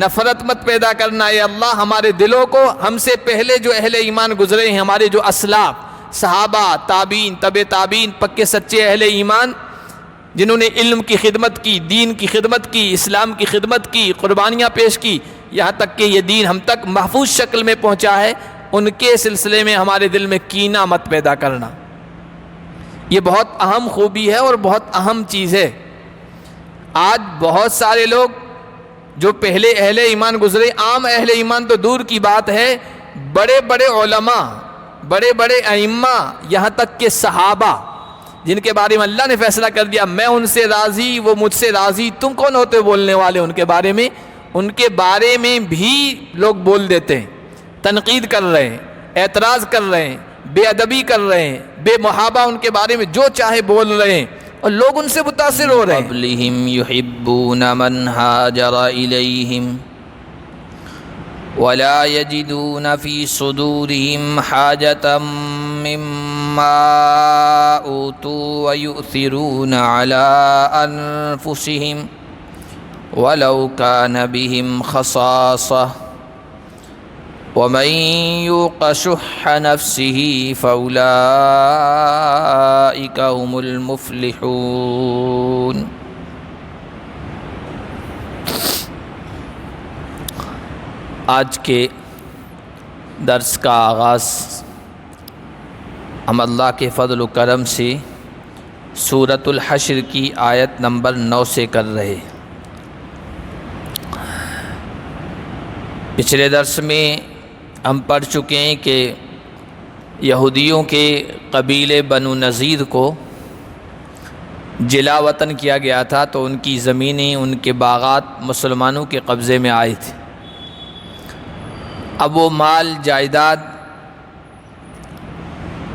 نفرت مت پیدا کرنا اے اللہ ہمارے دلوں کو ہم سے پہلے جو اہل ایمان گزرے ہیں، ہمارے جو اسلاف صحابہ تابعین تبع تابعین پکے سچے اہل ایمان جنہوں نے علم کی خدمت کی، دین کی خدمت کی، اسلام کی خدمت کی، قربانیاں پیش کی، یہاں تک کہ یہ دین ہم تک محفوظ شکل میں پہنچا ہے، ان کے سلسلے میں ہمارے دل میں کینہ مت پیدا کرنا۔ یہ بہت اہم خوبی ہے اور بہت اہم چیز ہے۔ آج بہت سارے لوگ جو پہلے اہل ایمان گزرے، عام اہل ایمان تو دور کی بات ہے، بڑے بڑے علماء، بڑے بڑے ائمہ، یہاں تک کہ صحابہ جن کے بارے میں اللہ نے فیصلہ کر دیا میں ان سے راضی، وہ مجھ سے راضی، تم کون ہوتے بولنے والے ان کے بارے میں؟ ان کے بارے میں بھی لوگ بول دیتے ہیں، تنقید کر رہے ہیں، اعتراض کر رہے ہیں، بے ادبی کر رہے ہیں، بے محابہ ان کے بارے میں جو چاہے بول رہے ہیں، اور لوگ ان سے متاثر ہو رہے ہیں۔ قبلہم یحبون من ہاجر الیہم ولا یجدون فی صدورہم حاجة مما اوتوا ویؤثرون علی انفسہم ولو کان بہم خصاصہ ومن یوق شح نفسہ فاولئک هم المفلحون۔ آج کے درس کا آغاز ہم اللہ کے فضل و کرم سے سورۃ الحشر کی آیت نمبر 9 سے کر رہے۔ پچھلے درس میں ہم پڑھ چکے ہیں کہ یہودیوں کے قبیلے بنو نذیر کو جلا وطن کیا گیا تھا، تو ان کی زمینیں، ان کے باغات مسلمانوں کے قبضے میں آئے تھے۔ اب وہ مال جائیداد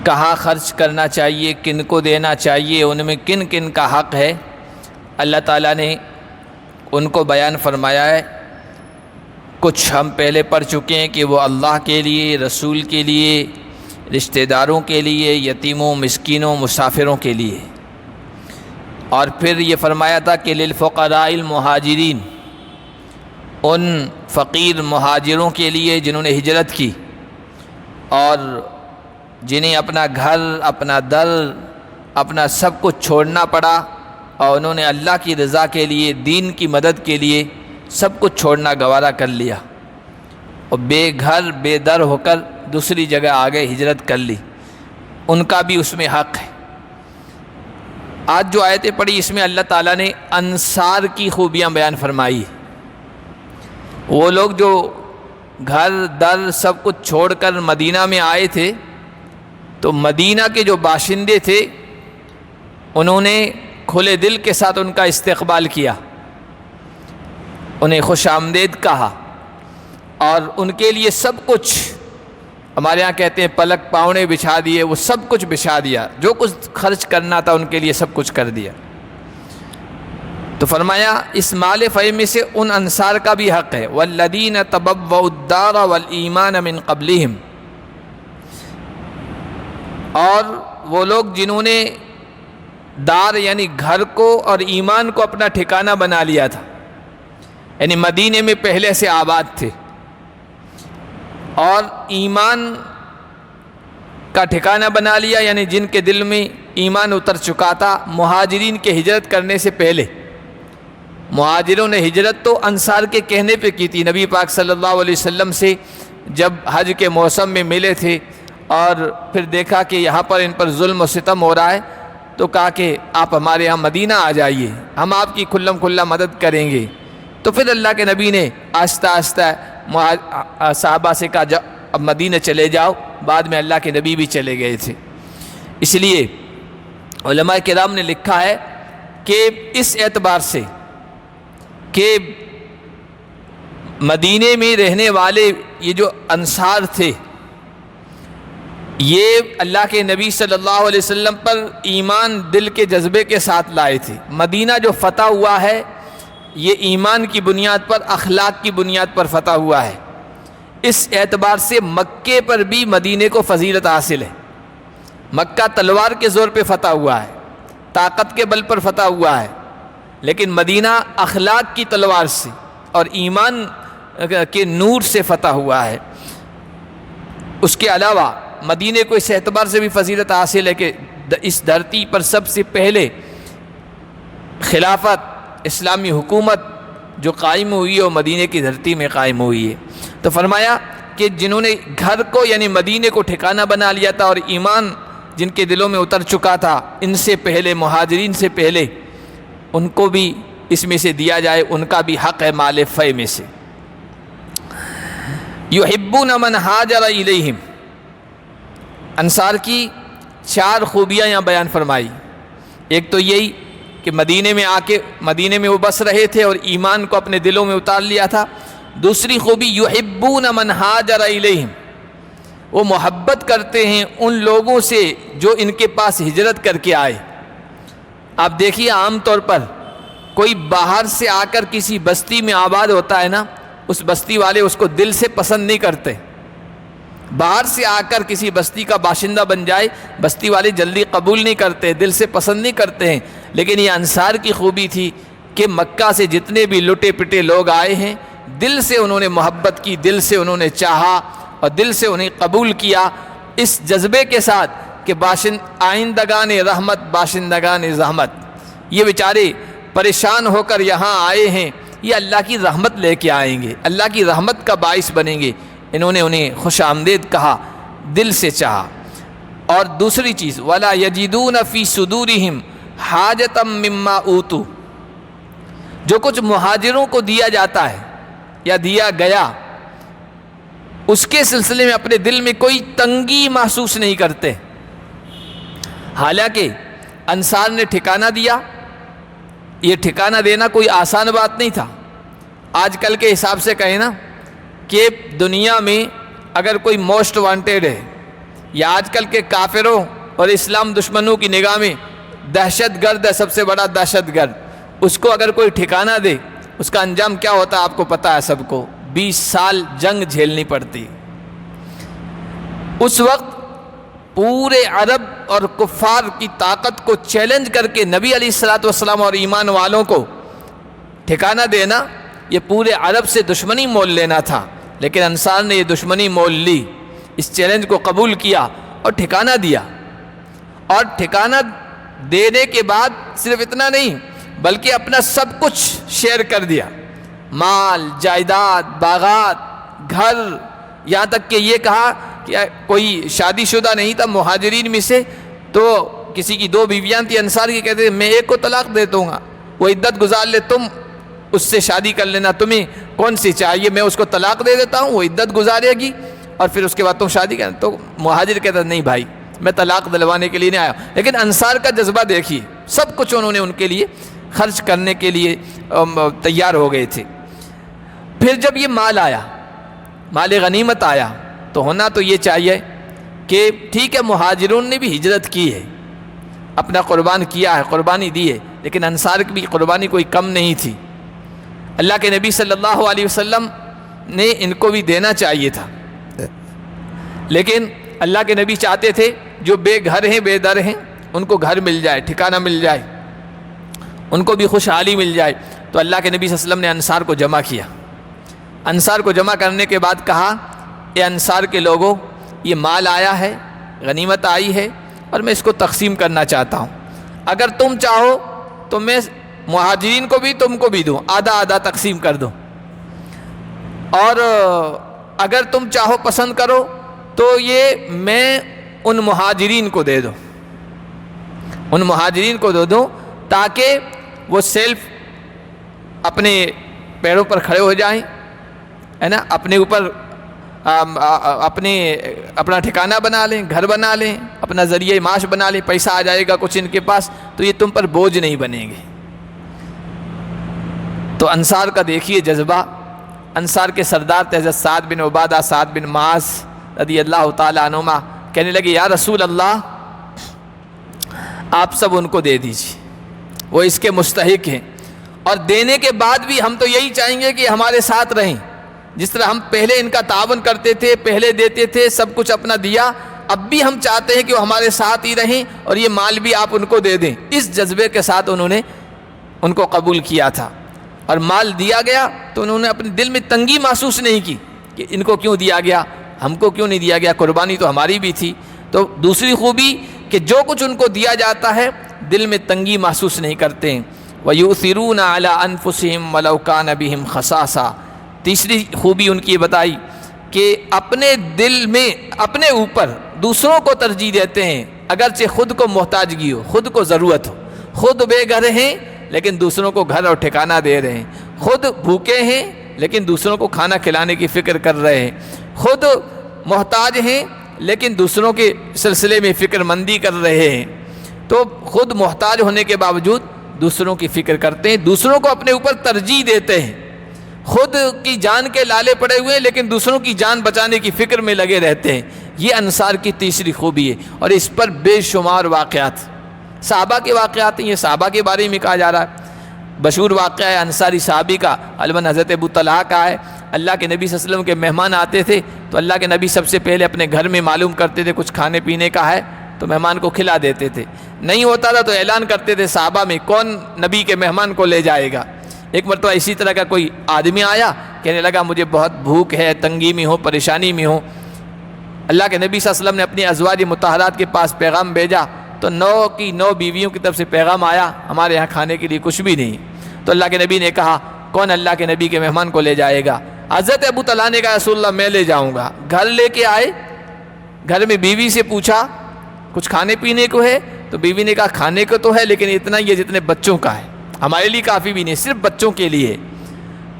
کہاں خرچ کرنا چاہیے، کن کو دینا چاہیے، ان میں کن کن کا حق ہے، اللہ تعالیٰ نے ان کو بیان فرمایا ہے۔ کچھ ہم پہلے پڑھ چکے ہیں کہ وہ اللہ کے لیے، رسول کے لیے، رشتہ داروں کے لیے، یتیموں، مسکینوں، مسافروں کے لیے، اور پھر یہ فرمایا تھا کہ للفقراء المہاجرین، ان فقیر مہاجروں کے لیے جنہوں نے ہجرت کی اور جنہیں اپنا گھر، اپنا در، اپنا سب کچھ چھوڑنا پڑا، اور انہوں نے اللہ کی رضا کے لیے، دین کی مدد کے لیے سب کچھ چھوڑنا گوارا کر لیا، اور بے گھر بے در ہو کر دوسری جگہ آگے ہجرت کر لی، ان کا بھی اس میں حق ہے۔ آج جو آیتیں پڑھی اس میں اللہ تعالیٰ نے انصار کی خوبیاں بیان فرمائی۔ وہ لوگ جو گھر در سب کچھ چھوڑ کر مدینہ میں آئے تھے، تو مدینہ کے جو باشندے تھے انہوں نے کھلے دل کے ساتھ ان کا استقبال کیا، انہیں خوش آمدید کہا، اور ان کے لیے سب کچھ، ہمارے ہاں کہتے ہیں پلک پاؤنے بچھا دیے، وہ سب کچھ بچھا دیا، جو کچھ خرچ کرنا تھا ان کے لیے سب کچھ کر دیا۔ تو فرمایا اس مال فیء میں سے ان انصار کا بھی حق ہے، والذین تبوؤا الدار والایمان من قبلہم، اور وہ لوگ جنہوں نے دار یعنی گھر کو اور ایمان کو اپنا ٹھکانہ بنا لیا تھا، یعنی مدینے میں پہلے سے آباد تھے، اور ایمان کا ٹھکانہ بنا لیا، یعنی جن کے دل میں ایمان اتر چکا تھا مہاجرین کے ہجرت کرنے سے پہلے۔ مہاجروں نے ہجرت تو انصار کے کہنے پہ کی تھی، نبی پاک صلی اللہ علیہ وسلم سے جب حج کے موسم میں ملے تھے اور پھر دیکھا کہ یہاں پر ان پر ظلم و ستم ہو رہا ہے، تو کہا کہ آپ ہمارے یہاں مدینہ آ جائیے، ہم آپ کی کھلم کھلا مدد کریں گے۔ تو پھر اللہ کے نبی نے آہستہ آہستہ صحابہ سے کہا اب مدینہ چلے جاؤ، بعد میں اللہ کے نبی بھی چلے گئے تھے۔ اس لیے علماء کرام نے لکھا ہے کہ اس اعتبار سے کہ مدینے میں رہنے والے یہ جو انصار تھے، یہ اللہ کے نبی صلی اللہ علیہ وسلم پر ایمان دل کے جذبے کے ساتھ لائے تھے۔ مدینہ جو فتح ہوا ہے یہ ایمان کی بنیاد پر، اخلاق کی بنیاد پر فتح ہوا ہے۔ اس اعتبار سے مکے پر بھی مدینے کو فضیلت حاصل ہے۔ مکہ تلوار کے زور پہ فتح ہوا ہے، طاقت کے بل پر فتح ہوا ہے، لیکن مدینہ اخلاق کی تلوار سے اور ایمان کے نور سے فتح ہوا ہے۔ اس کے علاوہ مدینے کو اس اعتبار سے بھی فضیلت حاصل ہے کہ اس دھرتی پر سب سے پہلے خلافت اسلامی حکومت جو قائم ہوئی ہے وہ مدینے کی دھرتی میں قائم ہوئی ہے۔ تو فرمایا کہ جنہوں نے گھر کو یعنی مدینے کو ٹھکانہ بنا لیا تھا اور ایمان جن کے دلوں میں اتر چکا تھا ان سے پہلے مہاجرین سے پہلے، ان کو بھی اس میں سے دیا جائے، ان کا بھی حق ہے مال فے میں سے۔ یحبون من ہاجر الیہم، انصار کی 4 خوبیاں یہاں بیان فرمائی۔ ایک تو یہی کہ مدینے میں آ کے مدینے میں وہ بس رہے تھے اور ایمان کو اپنے دلوں میں اتار لیا تھا۔ دوسری خوبی یحبون من ہاجر الیہم، وہ محبت کرتے ہیں ان لوگوں سے جو ان کے پاس ہجرت کر کے آئے۔ آپ دیکھیے عام طور پر کوئی باہر سے آ کر کسی بستی میں آباد ہوتا ہے نا، اس بستی والے اس کو دل سے پسند نہیں کرتے۔ باہر سے آ کر کسی بستی کا باشندہ بن جائے بستی والے جلدی قبول نہیں کرتے، دل سے پسند نہیں کرتے ہیں۔ لیکن یہ انصار کی خوبی تھی کہ مکہ سے جتنے بھی لٹے پٹے لوگ آئے ہیں دل سے انہوں نے محبت کی، دل سے انہوں نے چاہا اور دل سے انہیں قبول کیا، اس جذبے کے ساتھ کہ آئندگان رحمت باشندگان زحمت، یہ بیچارے پریشان ہو کر یہاں آئے ہیں، یہ اللہ کی رحمت لے کے آئیں گے، اللہ کی رحمت کا باعث بنیں گے۔ انہوں نے انہیں خوش آمدید کہا، دل سے چاہا۔ اور دوسری چیز وَلَا يَجِدُونَ فِي صُدُورِهِمْ حَاجَةً مِّمَّا أُوتُوا، جو کچھ مہاجروں کو دیا جاتا ہے یا دیا گیا اس کے سلسلے میں اپنے دل میں کوئی تنگی محسوس نہیں کرتے۔ حالانکہ انصار نے ٹھکانہ دیا، یہ ٹھکانہ دینا کوئی آسان بات نہیں تھا۔ آج کل کے حساب سے کہیں نا کہ دنیا میں اگر کوئی موسٹ وانٹیڈ ہے یا آج کل کے کافروں اور اسلام دشمنوں کی نگاہ میں دہشت گرد ہے، سب سے بڑا دہشت گرد، اس کو اگر کوئی ٹھکانہ دے اس کا انجام کیا ہوتا ہے آپ کو پتہ ہے سب کو، 20 سال جنگ جھیلنی پڑتی۔ اس وقت پورے عرب اور کفار کی طاقت کو چیلنج کر کے نبی علیہ الصلوۃ والسلام اور ایمان والوں کو ٹھکانہ دینا، یہ پورے عرب سے دشمنی مول لینا تھا۔ لیکن انصار نے یہ دشمنی مول لی، اس چیلنج کو قبول کیا اور ٹھکانہ دیا۔ اور ٹھکانہ دینے کے بعد صرف اتنا نہیں بلکہ اپنا سب کچھ شیئر کر دیا، مال جائیداد باغات گھر، یہاں تک کہ یہ کہا کہ کوئی شادی شدہ نہیں تھا مہاجرین میں سے تو کسی کی 2 بیویاں تھیں انصار کی، کہتے ہیں میں ایک کو طلاق دے دوں گا، وہ عدت گزار لے، تم اس سے شادی کر لینا، تمہیں کون سی چاہیے میں اس کو طلاق دے دیتا ہوں، وہ عدت گزارے گی اور پھر اس کے بعد تم شادی کرنا۔ تو مہاجر کہتا نہیں بھائی میں طلاق دلوانے کے لیے نہیں آیا۔ لیکن انصار کا جذبہ دیکھیے، سب کچھ انہوں نے ان کے لیے خرچ کرنے کے لیے تیار ہو گئے تھے۔ پھر جب یہ مال آیا، مال غنیمت آیا، تو ہونا تو یہ چاہیے کہ ٹھیک ہے مہاجرون نے بھی ہجرت کی ہے، اپنا قربان کیا ہے، قربانی دی ہے، لیکن انصار کی بھی قربانی کوئی کم نہیں تھی۔ اللہ کے نبی صلی اللہ علیہ وسلم نے ان کو بھی دینا چاہیے تھا، لیکن اللہ کے نبی چاہتے تھے جو بے گھر ہیں بے در ہیں ان کو گھر مل جائے، ٹھکانہ مل جائے، ان کو بھی خوشحالی مل جائے۔ تو اللہ کے نبی صلی اللہ علیہ وسلم نے انصار کو جمع کیا۔ انصار کو جمع کرنے کے بعد کہا اے انصار کے لوگوں، یہ مال آیا ہے، غنیمت آئی ہے اور میں اس کو تقسیم کرنا چاہتا ہوں، اگر تم چاہو تو میں مہاجرین کو بھی تم کو بھی دوں، آدھا آدھا تقسیم کر دوں، اور اگر تم چاہو پسند کرو تو یہ میں ان مہاجرین کو دے دوں، ان مہاجرین کو دے دوں تاکہ وہ سیلف اپنے پیروں پر کھڑے ہو جائیں، ہے نا، اپنے اوپر اپنا ٹھکانہ بنا لیں، گھر بنا لیں، اپنا ذریعہ معاش بنا لیں، پیسہ آ جائے گا کچھ ان کے پاس تو یہ تم پر بوجھ نہیں بنیں گے۔ تو انصار کا دیکھیے جذبہ، انصار کے سردار تھے حضرت سعد بن عبادہ، سعد بن معاذ رضی اللہ تعالیٰ عنہما، کہنے لگے یا رسول اللہ آپ سب ان کو دے دیجیے، وہ اس کے مستحق ہیں، اور دینے کے بعد بھی ہم تو یہی چاہیں گے کہ ہمارے ساتھ رہیں، جس طرح ہم پہلے ان کا تعاون کرتے تھے، پہلے دیتے تھے، سب کچھ اپنا دیا، اب بھی ہم چاہتے ہیں کہ وہ ہمارے ساتھ ہی رہیں اور یہ مال بھی آپ ان کو دے دیں۔ اس جذبے کے ساتھ انہوں نے ان کو قبول کیا تھا۔ اور مال دیا گیا تو انہوں نے اپنے دل میں تنگی محسوس نہیں کی کہ ان کو کیوں دیا گیا، ہم کو کیوں نہیں دیا گیا، قربانی تو ہماری بھی تھی۔ تو دوسری خوبی کہ جو کچھ ان کو دیا جاتا ہے دل میں تنگی محسوس نہیں کرتے ہیں۔ وَيُؤْثِرُونَ عَلَىٰ أَنفُسِهِمْ وَلَوْ كَانَ بِهِمْ خَصَاصَةٌ، تیسری خوبی ان کی بتائی کہ اپنے دل میں اپنے اوپر دوسروں کو ترجیح دیتے ہیں، اگرچہ خود کو محتاجگی ہو، خود کو ضرورت ہو، خود بے گھر ہیں لیکن دوسروں کو گھر اور ٹھکانہ دے رہے ہیں، خود بھوکے ہیں لیکن دوسروں کو کھانا کھلانے کی فکر کر رہے ہیں، خود محتاج ہیں لیکن دوسروں کے سلسلے میں فکر مندی کر رہے ہیں۔ تو خود محتاج ہونے کے باوجود دوسروں کی فکر کرتے ہیں، دوسروں کو اپنے اوپر ترجیح دیتے ہیں، خود کی جان کے لالے پڑے ہوئے ہیں لیکن دوسروں کی جان بچانے کی فکر میں لگے رہتے ہیں۔ یہ انصار کی تیسری خوبی ہے، اور اس پر بے شمار واقعات، صحابہ کے واقعات ہیں، یہ صحابہ کے بارے میں کہا جا رہا ہے۔ مشہور واقعہ ہے انصاری صحابی کا، علماً حضرت ابو طلحہ کا ہے۔ اللہ کے نبی صلی اللہ علیہ وسلم کے مہمان آتے تھے تو اللہ کے نبی سب سے پہلے اپنے گھر میں معلوم کرتے تھے کچھ کھانے پینے کا ہے تو مہمان کو کھلا دیتے تھے، نہیں ہوتا تھا تو اعلان کرتے تھے صحابہ میں کون نبی کے مہمان کو لے جائے گا۔ ایک مرتبہ اسی طرح کا کوئی آدمی آیا، کہنے لگا مجھے بہت بھوک ہے، تنگی میں ہوں، پریشانی میں ہوں۔ اللہ کے نبی صلی اللہ علیہ وسلم نے اپنی ازواج مطہرات کے پاس پیغام بھیجا تو 9 کی 9 بیویوں کی طرف سے پیغام آیا، ہمارے یہاں کھانے کے لیے کچھ بھی نہیں۔ تو اللہ کے نبی نے کہا کون اللہ کے نبی کے مہمان کو لے جائے گا؟ حضرت ابو طلحہ نے کہا رسول اللہ میں لے جاؤں گا۔ گھر لے کے آئے، گھر میں بیوی سے پوچھا کچھ کھانے پینے کو ہے؟ تو بیوی نے کہا کھانے کو تو ہے لیکن اتنا ہی ہے جتنے بچوں کا ہے، ہمارے لیے کافی بھی نہیں، صرف بچوں کے لیے۔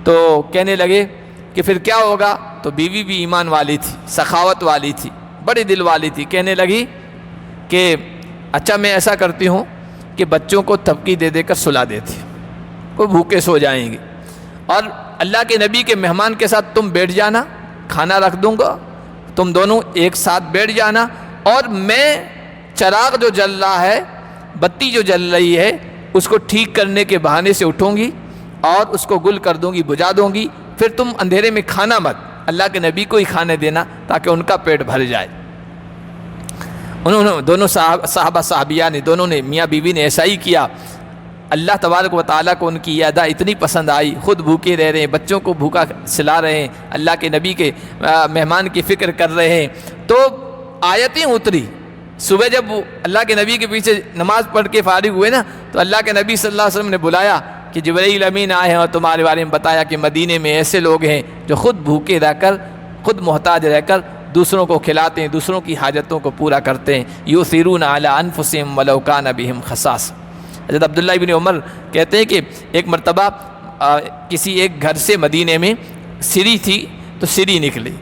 تو کہنے لگے کہ پھر کیا ہوگا؟ تو بیوی بھی ایمان والی تھی، سخاوت والی تھی، بڑے دل والی تھی، کہنے لگی کہ اچھا میں ایسا کرتی ہوں کہ بچوں کو تھپکی دے دے کر سلا دیتی ہوں، وہ بھوکے سو جائیں گے، اور اللہ کے نبی کے مہمان کے ساتھ تم بیٹھ جانا، کھانا رکھ دوں گا، تم دونوں ایک ساتھ بیٹھ جانا، اور میں چراغ جو جل رہا ہے، بتی جو جل رہی ہے، اس کو ٹھیک کرنے کے بہانے سے اٹھوں گی اور اس کو گل کر دوں گی، بجھا دوں گی، پھر تم اندھیرے میں کھانا مت، اللہ کے نبی کو ہی کھانے دینا تاکہ ان کا پیٹ بھر جائے۔ انہوں نے دونوں صحابہ صحابیہ نے، دونوں نے، میاں بیوی نے ایسا ہی کیا۔ اللہ تبارک و تعالیٰ کو ان کی یہ ادا اتنی پسند آئی، خود بھوکے رہ رہے ہیں، بچوں کو بھوکا سلا رہے ہیں، اللہ کے نبی کے مہمان کی فکر کر رہے ہیں۔ تو آیتیں اتری، صبح جب وہ اللہ کے نبی کے پیچھے نماز پڑھ کے فارغ ہوئے نا تو اللہ کے نبی صلی اللہ علیہ وسلم نے بلایا کہ جبرائیل امین آئے ہیں اور تمہارے بارے میں بتایا کہ مدینے میں ایسے لوگ ہیں جو خود بھوکے رہ کر، خود محتاج رہ کر دوسروں کو کھلاتے ہیں، دوسروں کی حاجتوں کو پورا کرتے ہیں۔ یؤثرون علی انفسہم ولو کان بہم خصاصہ۔ حضرت عبداللہ ابن عمر کہتے ہیں کہ ایک مرتبہ کسی ایک گھر سے مدینے میں سری تھی تو سری نکلی،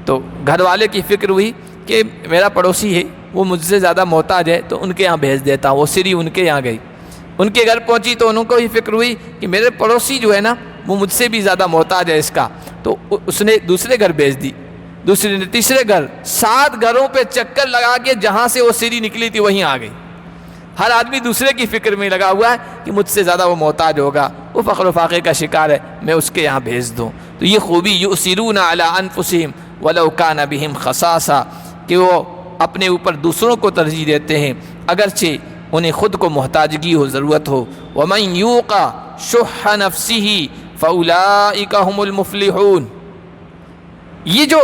تو گھر والے کی فکر ہوئی کہ میرا پڑوسی ہے وہ مجھ سے زیادہ محتاج ہے تو ان کے یہاں بھیج دیتا ہوں۔ وہ سری ان کے یہاں گئی، ان کے گھر پہنچی تو انہوں کو یہ فکر ہوئی کہ میرے پڑوسی جو ہے نا وہ مجھ سے بھی زیادہ محتاج ہے اس کا، تو اس نے دوسرے گھر بھیج دی، دوسرے نے تیسرے گھر، 7 گھروں پہ چکر لگا کے جہاں سے وہ سری نکلی تھی وہیں آ گئی۔ ہر آدمی دوسرے کی فکر میں لگا ہوا ہے کہ مجھ سے زیادہ وہ محتاج ہوگا، وہ فقر و فاقے کا شکار ہے، میں اس کے یہاں بھیج دوں۔ تو یہ خوبی یؤثرون علی انفسہم ولو کان بہم خصاصہ، کہ وہ اپنے اوپر دوسروں کو ترجیح دیتے ہیں اگرچہ انہیں خود کو محتاجگی ہو، ضرورت ہو۔ ومن یوق شح نفسہ فاولئک هم المفلحون۔ یہ جو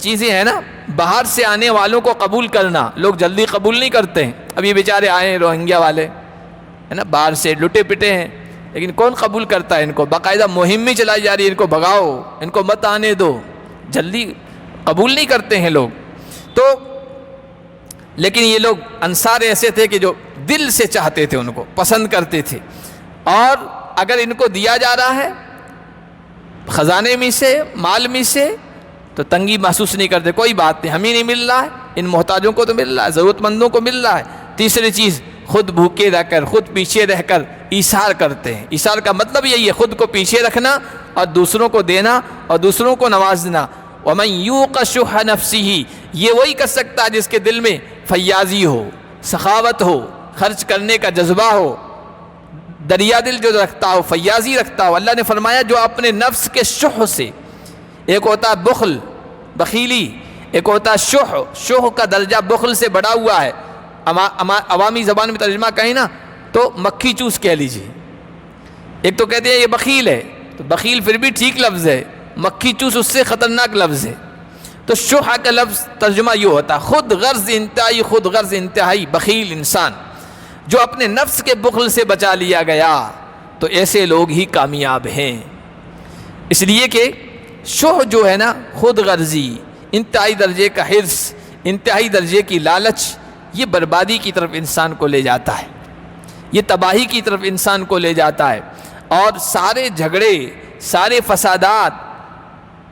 چیزیں ہیں نا باہر سے آنے والوں کو قبول کرنا، لوگ جلدی قبول نہیں کرتے ہیں۔ اب یہ بیچارے آئے ہیں روہنگیا والے، ہے نا، باہر سے لٹے پٹے ہیں، لیکن کون قبول کرتا ہے ان کو؟ باقاعدہ مہم میں چلائی جا رہی ہے، ان کو بھگاؤ، ان کو مت آنے دو، جلدی قبول نہیں کرتے ہیں لوگ۔ تو لیکن یہ لوگ انصار ایسے تھے کہ جو دل سے چاہتے تھے، ان کو پسند کرتے تھے، اور اگر ان کو دیا جا رہا ہے خزانے میں سے، مال میں سے، تو تنگی محسوس نہیں کرتے، کوئی بات نہیں، ہمیں نہیں مل رہا ہے، ان محتاجوں کو تو مل رہا ہے، ضرورت مندوں کو مل رہا ہے۔ تیسری چیز، خود بھوکے رہ کر، خود پیچھے رہ کر ایثار کرتے ہیں۔ ایثار کا مطلب یہی ہے، خود کو پیچھے رکھنا اور دوسروں کو دینا اور دوسروں کو نوازنا۔ ومن یوق شح نفسہ، یہ وہی کر سکتا ہے جس کے دل میں فیاضی ہو، سخاوت ہو، خرچ کرنے کا جذبہ ہو، دریا دل جو رکھتا ہو، فیاضی رکھتا ہو۔ اللہ نے فرمایا جو اپنے نفس کے شح سے، ایک ہوتا ہے بخل، بخیلی، ایک ہوتا ہے شح، شح کا درجہ بخل سے بڑا ہوا ہے، عوامی زبان میں ترجمہ کہیں نا تو مکھی چوس کہہ لیجیے، ایک تو کہتے ہیں یہ بخیل ہے، تو بخیل پھر بھی ٹھیک لفظ ہے، مکھی چوس اس سے خطرناک لفظ ہے. تو شح کا لفظ ترجمہ یہ ہوتا ہے خود غرض انتہائی، خود غرض انتہائی بخیل انسان جو اپنے نفس کے بخل سے بچا لیا گیا، تو ایسے لوگ ہی کامیاب ہیں. اس لیے کہ شح جو ہے نا، خود غرضی، انتہائی درجے کا حرص، انتہائی درجے کی لالچ، یہ بربادی کی طرف انسان کو لے جاتا ہے، یہ تباہی کی طرف انسان کو لے جاتا ہے. اور سارے جھگڑے، سارے فسادات،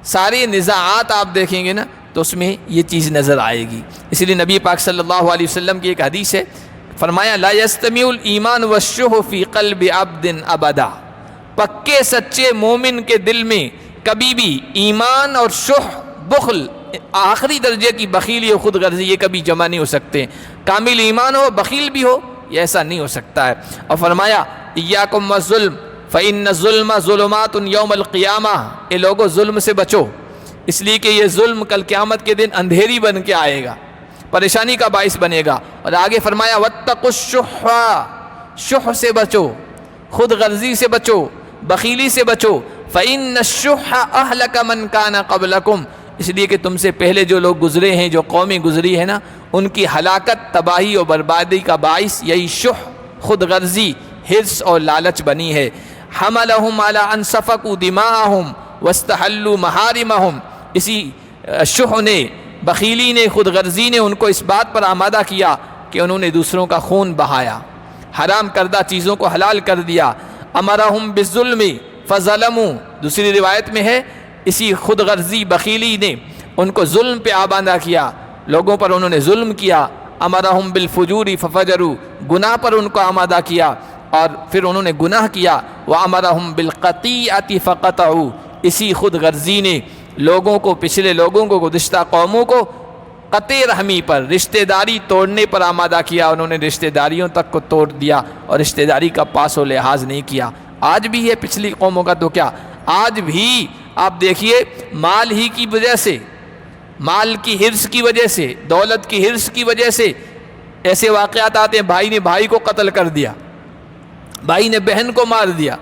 سارے نزاعات آپ دیکھیں گے نا تو اس میں یہ چیز نظر آئے گی. اس لیے نبی پاک صلی اللہ علیہ وسلم کی ایک حدیث ہے، فرمایا لا یستمیع الایمان والشح فی قلب عبد ابدا. پکے سچے مومن کے دل میں کبھی بھی ایمان اور شح، بخل، آخری درجے کی بخیلی و خود غرضی، یہ کبھی جمع نہیں ہو سکتے. کامل ایمان ہو، بخیل بھی ہو، یہ ایسا نہیں ہو سکتا ہے. اور فرمایا ایاکم والظلم فإن الظلم ظلمات یوم القیامہ. اے لوگو ظلم سے بچو، اس لیے کہ یہ ظلم کل قیامت کے دن اندھیری بن کے آئے گا، پریشانی کا باعث بنے گا. اور آگے فرمایا واتقوا الشح، شح سے بچو، خود غرضی سے بچو، بخیلی سے بچو. فإن الشح أهلك من كان قبلكم. اس لیے کہ تم سے پہلے جو لوگ گزرے ہیں، جو قومیں گزری ہیں نا، ان کی ہلاکت، تباہی اور بربادی کا باعث یہی شح، خود غرضی، حرص اور لالچ بنی ہے. حملهم على ان سفكوا دماءهم واستحلوا محارمهم. اسی شح نے، بخیلی نے، خود غرضی نے ان کو اس بات پر آمادہ کیا کہ انہوں نے دوسروں کا خون بہایا، حرام کردہ چیزوں کو حلال کر دیا. امرهم بالظلم فظلموا. دوسری روایت میں ہے اسی خود غرضی بخیلی نے ان کو ظلم پہ آمادہ کیا، لوگوں پر انہوں نے ظلم کیا. امرهم بالفجور ففجروا. گناہ پر ان کو آمادہ کیا اور پھر انہوں نے گناہ کیا. وامرهم بالقطیعۃ فقطعوا. اسی خود غرضی نے لوگوں کو، پچھلے لوگوں کو، گزشتہ قوموں کو قطع رحمی پر، رشتہ داری توڑنے پر آمادہ کیا. انہوں نے رشتہ داریوں تک کو توڑ دیا اور رشتہ داری کا پاس و لحاظ نہیں کیا. آج بھی ہے پچھلی قوموں کا، تو کیا آج بھی آپ دیکھیے مال ہی کی وجہ سے، مال کی حرص کی وجہ سے، دولت کی حرص کی وجہ سے ایسے واقعات آتے ہیں بھائی نے بھائی کو قتل کر دیا، بھائی نے بہن کو مار دیا،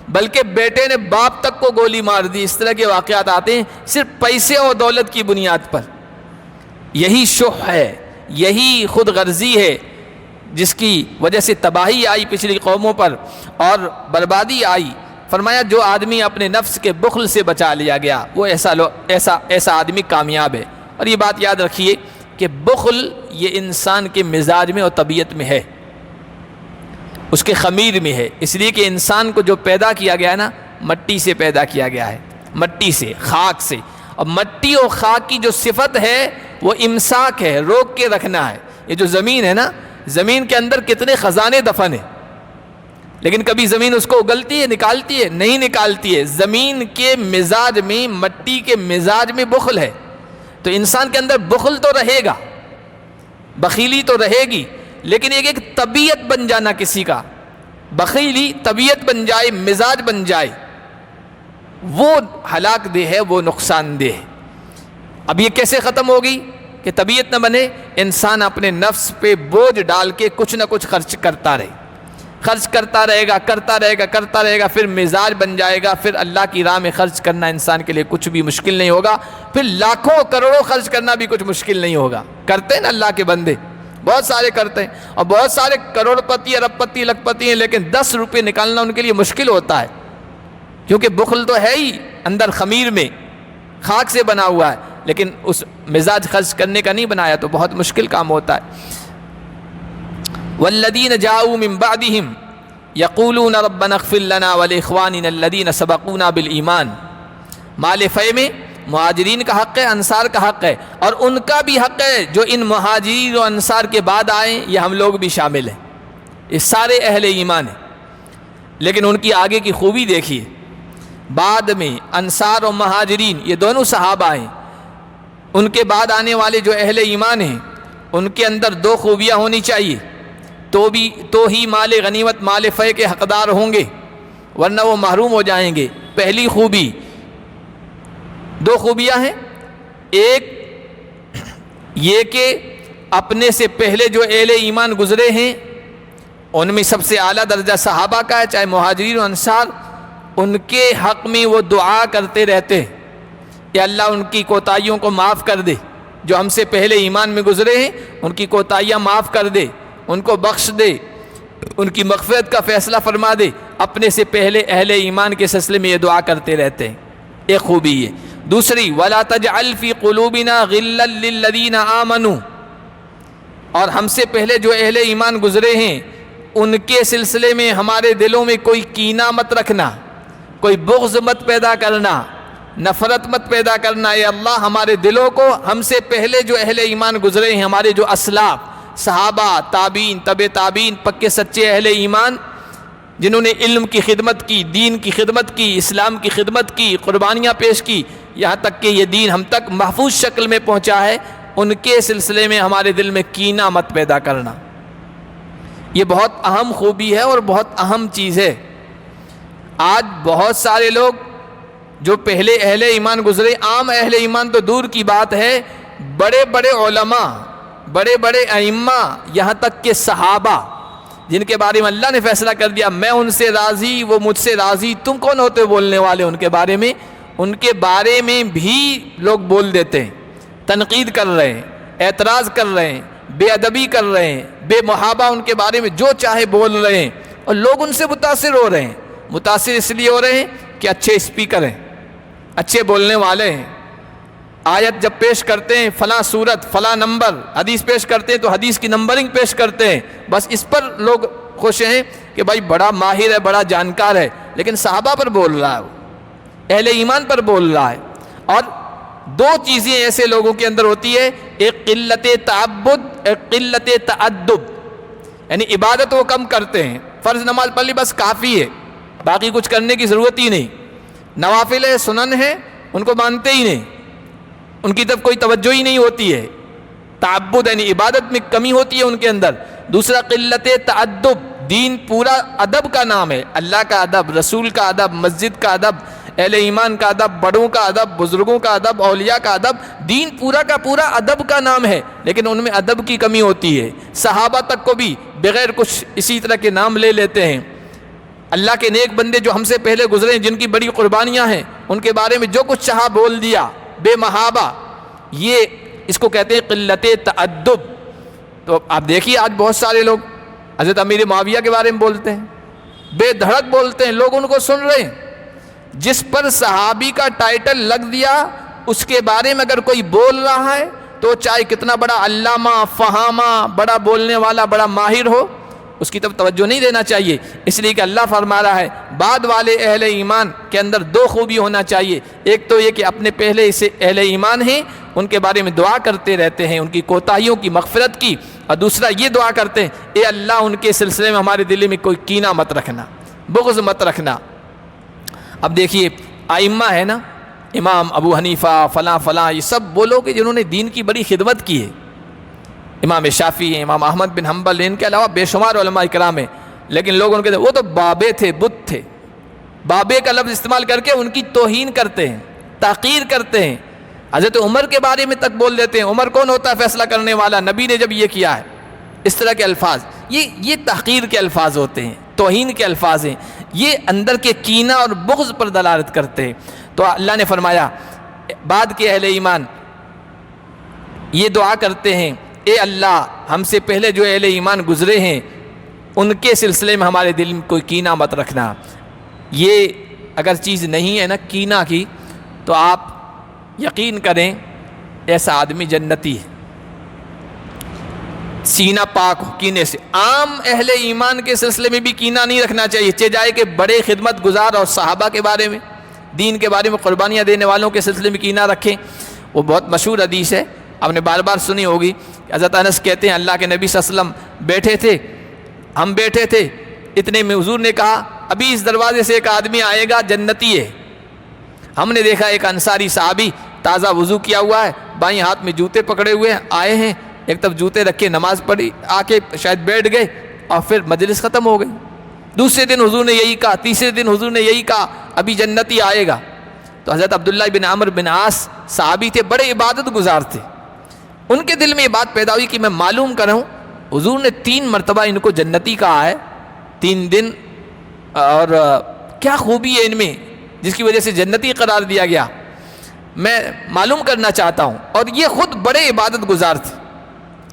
بلکہ بیٹے نے باپ تک کو گولی مار دی. اس طرح کے واقعات آتے ہیں صرف پیسے اور دولت کی بنیاد پر. یہی شح ہے، یہی خود غرضی ہے جس کی وجہ سے تباہی آئی پچھلی قوموں پر اور بربادی آئی. فرمایا جو آدمی اپنے نفس کے بخل سے بچا لیا گیا وہ ایسا آدمی کامیاب ہے. اور یہ بات یاد رکھیے کہ بخل یہ انسان کے مزاج میں اور طبیعت میں ہے، اس کے خمیر میں ہے. اس لیے کہ انسان کو جو پیدا کیا گیا ہے نا، مٹی سے پیدا کیا گیا ہے، مٹی سے، خاک سے. اور مٹی اور خاک کی جو صفت ہے وہ امساک ہے، روک کے رکھنا ہے. یہ جو زمین ہے نا، زمین کے اندر کتنے خزانے دفن ہیں، لیکن کبھی زمین اس کو اگلتی ہے، نکالتی ہے؟ نہیں نکالتی ہے. زمین کے مزاج میں، مٹی کے مزاج میں بخل ہے. تو انسان کے اندر بخل تو رہے گا، بخیلی تو رہے گی، لیکن ایک طبیعت بن جانا کسی کا، بخیلی طبیعت بن جائے، مزاج بن جائے، وہ ہلاک دہ ہے، وہ نقصان دہ ہے. اب یہ کیسے ختم ہوگی کہ طبیعت نہ بنے؟ انسان اپنے نفس پہ بوجھ ڈال کے کچھ نہ کچھ خرچ کرتا رہے، خرچ کرتا رہے گا، کرتا رہے گا، کرتا رہے گا، پھر مزاج بن جائے گا. پھر اللہ کی راہ میں خرچ کرنا انسان کے لیے کچھ بھی مشکل نہیں ہوگا. پھر لاکھوں کروڑوں خرچ کرنا بھی کچھ مشکل نہیں ہوگا. کرتے ہیں نا اللہ کے بندے، بہت سارے کرتے ہیں، اور بہت سارے کروڑ پتی، ارب پتی، لکھ پتی ہیں، لیکن 10 روپے نکالنا ان کے لیے مشکل ہوتا ہے، کیونکہ بخل تو ہے ہی اندر خمیر میں، خاک سے بنا ہوا ہے، لیکن اس مزاج خرچ کرنے کا نہیں بنایا تو بہت مشکل کام ہوتا ہے. والذین جاؤوا من بعدہم یقولون ربنا اغفر لنا ولاخواننا الذین سبقونا بالایمان. مال فے میں مہاجرین کا حق ہے، انصار کا حق ہے، اور ان کا بھی حق ہے جو ان مہاجرین و انصار کے بعد آئیں، یہ ہم لوگ بھی شامل ہیں، یہ سارے اہل ایمان ہیں. لیکن ان کی آگے کی خوبی دیکھیے، بعد میں انصار و مہاجرین یہ دونوں صحابہ ہیں، ان کے بعد آنے والے جو اہل ایمان ہیں ان کے اندر 2 خوبیاں ہونی چاہیے تو ہی مال غنیمت، مال فے کے حقدار ہوں گے، ورنہ وہ محروم ہو جائیں گے. پہلی خوبی، 2 خوبیاں ہیں. ایک یہ کہ اپنے سے پہلے جو اہل ایمان گزرے ہیں ان میں سب سے اعلیٰ درجہ صحابہ کا ہے، چاہے مہاجرین و انصار، ان کے حق میں وہ دعا کرتے رہتے ہیں کہ اللہ ان کی کوتاہیوں کو معاف کر دے، جو ہم سے پہلے ایمان میں گزرے ہیں ان کی کوتاہیاں معاف کر دے، ان کو بخش دے، ان کی مغفرت کا فیصلہ فرما دے۔ اپنے سے پہلے اہل ایمان کے سلسلے میں یہ دعا کرتے رہتے ہیں، ایک خوبی ہے۔ دوسری، وَلَا تَجْعَلْ فِي قُلُوبِنَا غِلًّا لِّلَّذِينَ آمَنُوا، اور ہم سے پہلے جو اہل ایمان گزرے ہیں ان کے سلسلے میں ہمارے دلوں میں کوئی کینہ مت رکھنا، کوئی بغض مت پیدا کرنا، نفرت مت پیدا کرنا۔ اے اللہ ہمارے دلوں کو ہم سے پہلے جو اہل ایمان گزرے ہیں، ہمارے جو اسلاف، صحابہ، تابعین، تبع تابعین، پکے سچے اہل ایمان، جنہوں نے علم کی خدمت کی، دین کی خدمت کی، اسلام کی خدمت کی، قربانیاں پیش کی، یہاں تک کہ یہ دین ہم تک محفوظ شکل میں پہنچا ہے، ان کے سلسلے میں ہمارے دل میں کینہ مت پیدا کرنا۔ یہ بہت اہم خوبی ہے اور بہت اہم چیز ہے۔ آج بہت سارے لوگ جو پہلے اہل ایمان گزرے، عام اہل ایمان تو دور کی بات ہے، بڑے بڑے علماء، بڑے بڑے ائمہ، یہاں تک کہ صحابہ، جن کے بارے میں اللہ نے فیصلہ کر دیا میں ان سے راضی، وہ مجھ سے راضی، تم کون ہوتے بولنے والے ان کے بارے میں، ان کے بارے میں بھی لوگ بول دیتے ہیں، تنقید کر رہے ہیں، اعتراض کر رہے ہیں، بے ادبی کر رہے ہیں، بے محابہ ان کے بارے میں جو چاہے بول رہے ہیں، اور لوگ ان سے متاثر ہو رہے ہیں۔ متاثر اس لیے ہو رہے ہیں کہ اچھے اسپیکر ہیں، اچھے بولنے والے ہیں، آیت جب پیش کرتے ہیں فلاں صورت فلاں نمبر، حدیث پیش کرتے ہیں تو حدیث کی نمبرنگ پیش کرتے ہیں، بس اس پر لوگ خوش ہیں کہ بھائی بڑا ماہر ہے، بڑا جانکار ہے، لیکن صحابہ پر بول رہا ہے، وہ اہل ایمان پر بول رہا ہے۔ اور دو چیزیں ایسے لوگوں کے اندر ہوتی ہے، ایک قلت تعبد، ایک قلت تعدب، یعنی عبادت وہ کم کرتے ہیں، فرض نماز پڑھ لی بس کافی ہے، باقی کچھ کرنے کی ضرورت ہی نہیں، نوافل ہے، سنن ہے، ان کو مانتے ہی نہیں، ان کی طرف کوئی توجہ ہی نہیں ہوتی ہے، تعبد یعنی عبادت میں کمی ہوتی ہے ان کے اندر۔ دوسرا قلت تعدب، دین پورا ادب کا نام ہے، اللہ کا ادب، رسول کا ادب، مسجد کا ادب، اہل ایمان کا ادب، بڑوں کا ادب، بزرگوں کا ادب، اولیاء کا ادب، دین پورا کا پورا ادب کا نام ہے، لیکن ان میں ادب کی کمی ہوتی ہے۔ صحابہ تک کو بھی بغیر کچھ اسی طرح کے نام لے لیتے ہیں۔ اللہ کے نیک بندے جو ہم سے پہلے گزرے ہیں، جن کی بڑی قربانیاں ہیں، ان کے بارے میں جو کچھ چاہا بول دیا، بے محابہ، یہ اس کو کہتے ہیں قلت تعدب۔ تو آپ دیکھیے آج بہت سارے لوگ حضرت امیر معاویہ کے بارے میں بولتے ہیں، بے دھڑک بولتے ہیں، لوگ ان کو سن رہے ہیں۔ جس پر صحابی کا ٹائٹل لگ دیا، اس کے بارے میں اگر کوئی بول رہا ہے تو چاہے کتنا بڑا علامہ، فہامہ، بڑا بولنے والا، بڑا ماہر ہو، اس کی طرف توجہ نہیں دینا چاہیے، اس لیے کہ اللہ فرما رہا ہے بعد والے اہل ایمان کے اندر دو خوبی ہونا چاہیے، ایک تو یہ کہ اپنے پہلے سے اہل ایمان ہیں ان کے بارے میں دعا کرتے رہتے ہیں، ان کی کوتاہیوں کی مغفرت کی، اور دوسرا یہ دعا کرتے ہیں اے اللہ ان کے سلسلے میں ہمارے دل میں کوئی کینہ مت رکھنا، بغض مت رکھنا۔ اب دیکھیے ائمہ ہے نا، امام ابو حنیفہ، فلاں فلاں، یہ سب وہ لوگ ہیں جنہوں نے دین کی بڑی خدمت کی ہے، امام شافعی ہیں، امام احمد بن حنبل، ان کے علاوہ بے شمار علماء کرام ہیں، لیکن لوگ ان کے وہ تو بابے تھے، بت تھے، بابے کا لفظ استعمال کر کے ان کی توہین کرتے ہیں، تحقیر کرتے ہیں، حضرت عمر کے بارے میں تک بول دیتے ہیں، عمر کون ہوتا ہے فیصلہ کرنے والا، نبی نے جب یہ کیا ہے، اس طرح کے الفاظ، یہ تحقیر کے الفاظ ہوتے ہیں، توہین کے الفاظ ہیں، یہ اندر کے کینہ اور بغض پر دلالت کرتے ہیں۔ تو اللہ نے فرمایا بعد کے اہل ایمان یہ دعا کرتے ہیں اے اللہ ہم سے پہلے جو اہل ایمان گزرے ہیں ان کے سلسلے میں ہمارے دل میں کوئی کینہ مت رکھنا۔ یہ اگر چیز نہیں ہے نا کینہ کی، تو آپ یقین کریں ایسا آدمی جنتی ہے، سینہ پاک ہو کینے سے۔ عام اہل ایمان کے سلسلے میں بھی کینہ نہیں رکھنا چاہیے، چاہے جائے کہ بڑے خدمت گزار اور صحابہ کے بارے میں، دین کے بارے میں قربانیاں دینے والوں کے سلسلے میں کینہ رکھیں۔ وہ بہت مشہور حدیث ہے، آپ نے بار بار سنی ہوگی، حضرت انس کہتے ہیں اللہ کے نبی صلی اللہ علیہ وسلم بیٹھے تھے، ہم بیٹھے تھے، اتنے میں حضور نے کہا ابھی اس دروازے سے ایک آدمی آئے گا جنتی ہے۔ ہم نے دیکھا ایک انصاری صحابی تازہ وضو کیا ہوا ہے، بائیں ہاتھ میں جوتے پکڑے ہوئے آئے ہیں، ایک طرف جوتے رکھے نماز پڑھی، آ کے شاید بیٹھ گئے اور پھر مجلس ختم ہو گئی۔ دوسرے دن حضور نے یہی کہا، تیسرے دن حضور نے یہی کہا ابھی جنتی آئے گا۔ تو حضرت عبداللہ بن عمرو بن عاص صحابی تھے، بڑے عبادت گزار تھے، ان کے دل میں یہ بات پیدا ہوئی کہ میں معلوم کروں حضور نے 3 مرتبہ ان کو جنتی کہا ہے، 3 دن، اور کیا خوبی ہے ان میں جس کی وجہ سے جنتی قرار دیا گیا، میں معلوم کرنا چاہتا ہوں۔ اور یہ خود بڑے عبادت گزار تھے،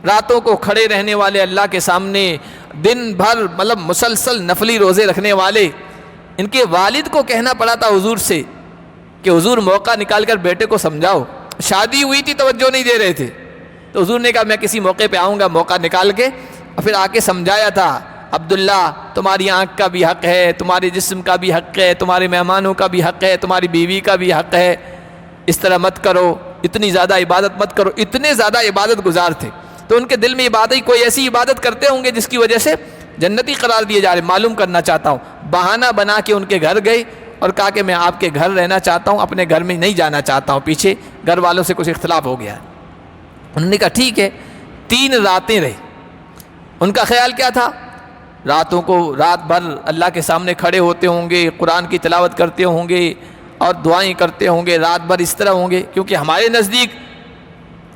راتوں کو کھڑے رہنے والے اللہ کے سامنے، دن بھر مطلب مسلسل نفلی روزے رکھنے والے۔ ان کے والد کو کہنا پڑا تھا حضور سے کہ حضور موقع نکال کر بیٹے کو سمجھاؤ، شادی ہوئی تھی توجہ نہیں دے رہے تھے، تو حضور نے کہا میں کسی موقع پہ آؤں گا موقع نکال کے، اور پھر آ کے سمجھایا تھا، عبداللہ تمہاری آنکھ کا بھی حق ہے، تمہارے جسم کا بھی حق ہے، تمہارے مہمانوں کا بھی حق ہے، تمہاری بیوی کا بھی حق ہے، اس طرح مت کرو، اتنی زیادہ عبادت مت کرو۔ اتنے زیادہ عبادت گزار تھے، تو ان کے دل میں عبادت، کوئی ایسی عبادت کرتے ہوں گے جس کی وجہ سے جنتی قرار دیے جا رہے۔ معلوم کرنا چاہتا ہوں، بہانہ بنا کے ان کے گھر گئے اور کہا کہ میں آپ کے گھر رہنا چاہتا ہوں، اپنے گھر میں نہیں جانا چاہتا ہوں، پیچھے گھر والوں سے کچھ اختلاف ہو گیا ہے۔ انہوں نے کہا ٹھیک ہے، 3 راتیں رہے۔ ان کا خیال کیا تھا؟ راتوں کو رات بھر اللہ کے سامنے کھڑے ہوتے ہوں گے، قرآن کی تلاوت کرتے ہوں گے اور دعائیں کرتے ہوں گے، رات بھر اس طرح ہوں گے، کیونکہ ہمارے نزدیک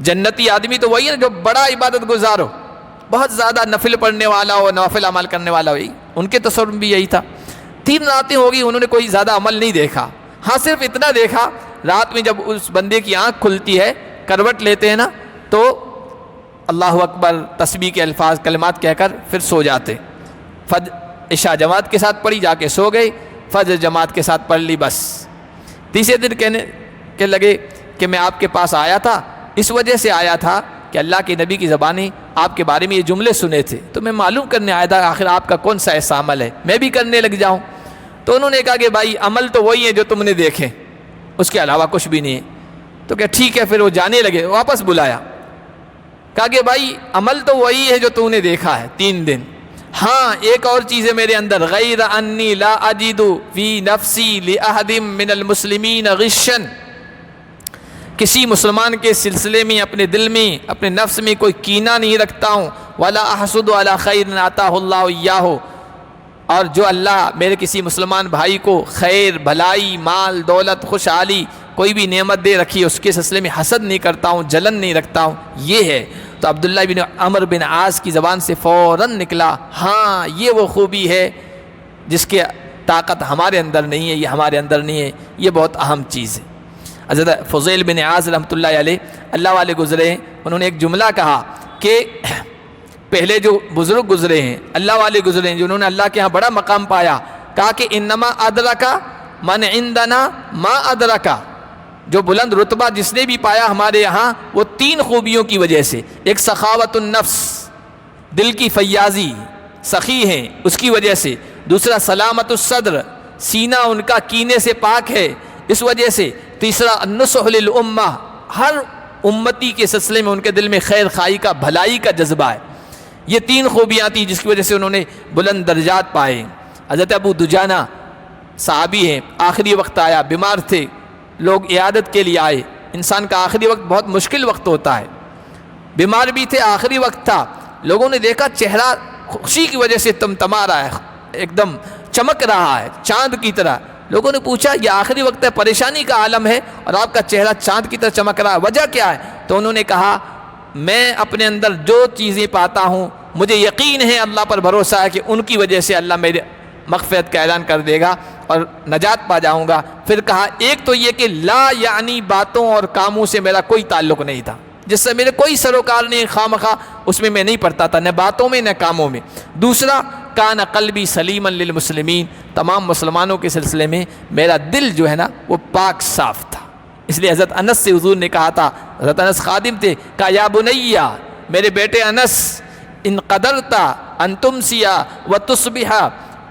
جنتی آدمی تو وہی ہے جو بڑا عبادت گزار ہو، بہت زیادہ نفل پڑھنے والا ہو، نوافل عمل کرنے والا ہو، ان کے تصور بھی یہی تھا۔ 3 راتیں ہو گئی، انہوں نے کوئی زیادہ عمل نہیں دیکھا، ہاں صرف اتنا دیکھا، رات میں جب اس بندے کی آنکھ کھلتی ہے، کروٹ لیتے ہیں نا، تو اللہ اکبر تسبیح کے الفاظ کلمات کہہ کر پھر سو جاتے۔ عشاء جماعت کے ساتھ پڑھی، جا کے سو گئے، فجر جماعت کے ساتھ پڑھ لی، بس۔ تیسرے دن کہنے کہ لگے کہ میں آپ کے پاس آیا تھا، اس وجہ سے آیا تھا کہ اللہ کے نبی کی زبانی آپ کے بارے میں یہ جملے سنے تھے، تو میں معلوم کرنے آیا تھا آخر آپ کا کون سا ایسا عمل ہے میں بھی کرنے لگ جاؤں۔ تو انہوں نے کہا کہ بھائی عمل تو وہی ہے جو تم نے دیکھے، اس کے علاوہ کچھ بھی نہیں ہے۔ تو کہ ٹھیک ہے، پھر وہ جانے لگے، واپس بلایا، کہا کہ بھائی عمل تو وہی ہے جو تم نے دیکھا ہے 3 دن، ہاں ایک اور چیز ہے میرے اندر، غیر انی لا اجد فی نفسی لأحد من المسلمین غشا، کسی مسلمان کے سلسلے میں اپنے دل میں اپنے نفس میں کوئی کینہ نہیں رکھتا ہوں، ولا احسد علی خیر آتاہ اللہ ایاہ، اور جو اللہ میرے کسی مسلمان بھائی کو خیر، بھلائی، مال، دولت، خوشحالی، کوئی بھی نعمت دے رکھی، اس کے سلسلے میں حسد نہیں کرتا ہوں، جلن نہیں رکھتا ہوں، یہ ہے۔ تو عبداللہ بن عمر بن عاص کی زبان سے فوراً نکلا، ہاں یہ وہ خوبی ہے جس کے طاقت ہمارے اندر نہیں ہے، یہ ہمارے اندر نہیں ہے، یہ بہت اہم چیز ہے۔ حضرت فضیل بن عیاض رحمۃ اللہ علیہ، اللہ والے گزرے ہیں، انہوں نے ایک جملہ کہا کہ پہلے جو بزرگ گزرے ہیں، اللہ والے گزرے ہیں، جنہوں نے اللہ کے ہاں بڑا مقام پایا، کہا کہ انما ادرکا من عندنا ما ادرکا، جو بلند رتبہ جس نے بھی پایا ہمارے یہاں، وہ 3 خوبیوں کی وجہ سے، ایک سخاوت النفس، دل کی فیاضی، سخی ہیں اس کی وجہ سے، دوسرا سلامت الصدر، سینہ ان کا کینے سے پاک ہے اس وجہ سے، تیسرا النصح للامہ، ہر امتی کے سلسلے میں ان کے دل میں خیر خواہی کا، بھلائی کا جذبہ ہے۔ یہ 3 خوبیاں تھیں جس کی وجہ سے انہوں نے بلند درجات پائے۔ حضرت ابو دجانہ صحابی ہیں، آخری وقت آیا، بیمار تھے، لوگ عیادت کے لیے آئے، انسان کا آخری وقت بہت مشکل وقت ہوتا ہے، بیمار بھی تھے، آخری وقت تھا، لوگوں نے دیکھا چہرہ خوشی کی وجہ سے تمتما رہا ہے، ایک دم چمک رہا ہے چاند کی طرح۔ لوگوں نے پوچھا یہ آخری وقت ہے، پریشانی کا عالم ہے اور آپ کا چہرہ چاند کی طرح چمک رہا ہے، وجہ کیا ہے؟ تو انہوں نے کہا میں اپنے اندر جو چیزیں پاتا ہوں مجھے یقین ہے، اللہ پر بھروسہ ہے کہ ان کی وجہ سے اللہ میرے مغفرت کا اعلان کر دے گا اور نجات پا جاؤں گا۔ پھر کہا ایک تو یہ کہ لا یعنی باتوں اور کاموں سے میرا کوئی تعلق نہیں تھا، جس سے میرے کوئی سروکار نہیں، خواہ اس میں نہیں پڑتا تھا، نہ باتوں میں نہ کاموں میں۔ دوسرا کان قلبی سلیما للمسلمین، تمام مسلمانوں کے سلسلے میں میرا دل جو ہے نا وہ پاک صاف تھا۔ اس لیے حضرت انس سے حضور نے کہا تھا، حضرت انس خادم تھے، کہا یا بنیا، میرے بیٹے انس، ان قدرتا ان تمسیا وتصبح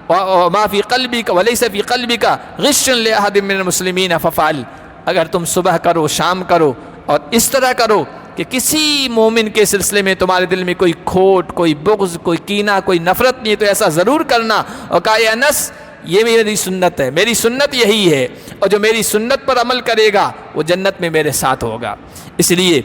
وما فی قلبک ولیس فی قلبک غش لاحد من المسلمین ففعل، اگر تم صبح کرو، شام کرو اور اس طرح کرو کہ کسی مومن کے سلسلے میں تمہارے دل میں کوئی کھوٹ، کوئی بغض، کوئی کینہ، کوئی نفرت نہیں ہے تو ایسا ضرور کرنا۔ اور کہا اے انس یہ میری سنت ہے، میری سنت یہی ہے، اور جو میری سنت پر عمل کرے گا وہ جنت میں میرے ساتھ ہوگا۔ اس لیے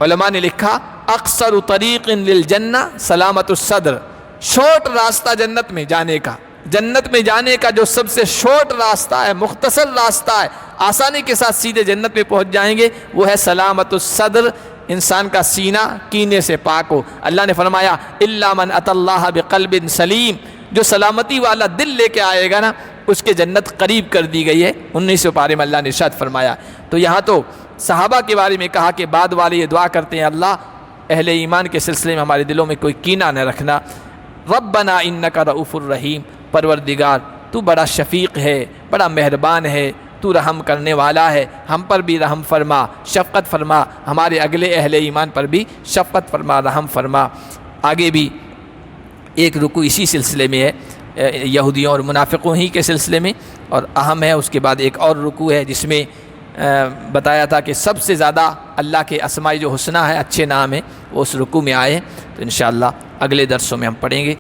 علماء نے لکھا اقصر طریق للجنہ سلامت الصدر، شارٹ راستہ جنت میں جانے کا، جنت میں جانے کا جو سب سے شارٹ راستہ ہے، مختصر راستہ ہے، آسانی کے ساتھ سیدھے جنت میں پہنچ جائیں گے، وہ ہے سلامت الصدر، انسان کا سینہ کینے سے پاک ہو۔ اللہ نے فرمایا الا من اتی اللہ بقلب سلیم، جو سلامتی والا دل لے کے آئے گا نا اس کے جنت قریب کر دی گئی ہے۔ 19 پارے میں اللہ نے ارشاد فرمایا۔ تو یہاں تو صحابہ کے بارے میں کہا کہ بعد والے یہ دعا کرتے ہیں اللہ اہل ایمان کے سلسلے میں ہمارے دلوں میں کوئی کینہ نہ رکھنا۔ ربنا انک رؤوف الرحیم، پروردگار تو بڑا شفیق ہے، بڑا مہربان ہے، تو رحم کرنے والا ہے، ہم پر بھی رحم فرما، شفقت فرما، ہمارے اگلے اہل ایمان پر بھی شفقت فرما، رحم فرما۔ آگے بھی ایک رکوع اسی سلسلے میں ہے، یہودیوں اور منافقوں ہی کے سلسلے میں، اور اہم ہے۔ اس کے بعد ایک اور رکوع ہے جس میں بتایا تھا کہ سب سے زیادہ اللہ کے اسماء جو حسنی ہے، اچھے نام ہیں، وہ اس رکوع میں آئے۔ تو انشاءاللہ اگلے درسوں میں ہم پڑھیں گے۔